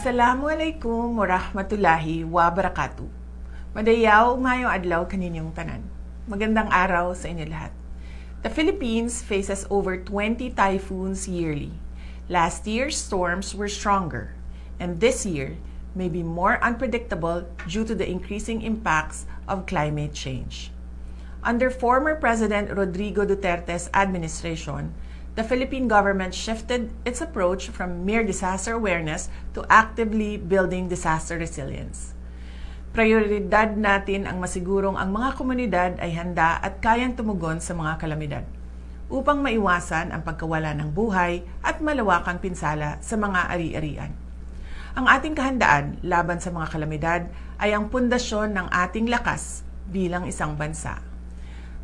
Assalamualaikum warahmatullahi wabarakatuh. Madayaw mayong adlaw kaninyong tanan. Magandang araw sa inyo lahat. The Philippines faces over 20 typhoons yearly. Last year's storms were stronger, and this year may be more unpredictable due to the increasing impacts of climate change. Under former President Rodrigo Duterte's administration, the Philippine government shifted its approach from mere disaster awareness to actively building disaster resilience. Prioridad natin ang masigurong ang mga komunidad ay handa at kayang tumugon sa mga kalamidad upang maiwasan ang pagkawala ng buhay at malawakang pinsala sa mga ari-arian. Ang ating kahandaan laban sa mga kalamidad ay ang pundasyon ng ating lakas bilang isang bansa.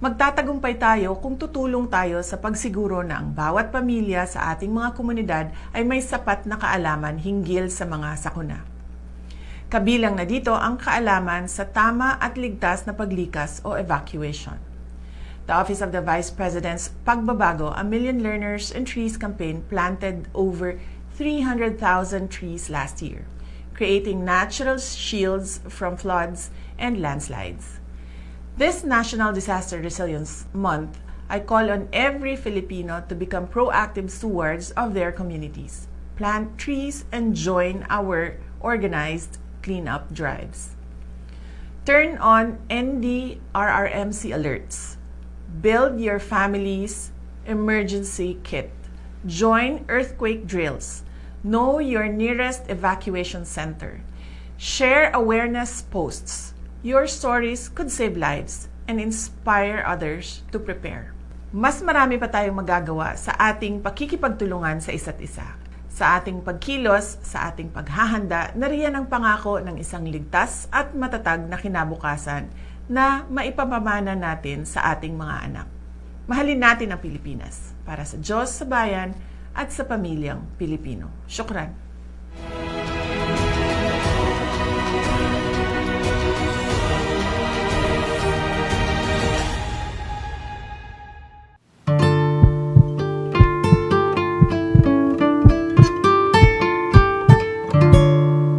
Magtatagumpay tayo kung tutulong tayo sa pagsiguro na ang bawat pamilya sa ating mga komunidad ay may sapat na kaalaman hinggil sa mga sakuna. Kabilang na dito ang kaalaman sa tama at ligtas na paglikas o evacuation. The Office of the Vice President's Pagbabago, a Million Learners and Trees campaign planted over 300,000 trees last year, creating natural shields from floods and landslides. This National Disaster Resilience Month, I call on every Filipino to become proactive stewards of their communities, plant trees, and join our organized cleanup drives. Turn on NDRRMC alerts. Build your family's emergency kit. Join earthquake drills. Know your nearest evacuation center. Share awareness posts. Your stories could save lives and inspire others to prepare. Mas marami pa tayong magagawa sa ating pakikipagtulungan sa isa't isa. Sa ating pagkilos, sa ating paghahanda, nariyan ang pangako ng isang ligtas at matatag na kinabukasan na maipamamana natin sa ating mga anak. Mahalin natin ang Pilipinas para sa Diyos, sa bayan, at sa pamilyang Pilipino. Syukran.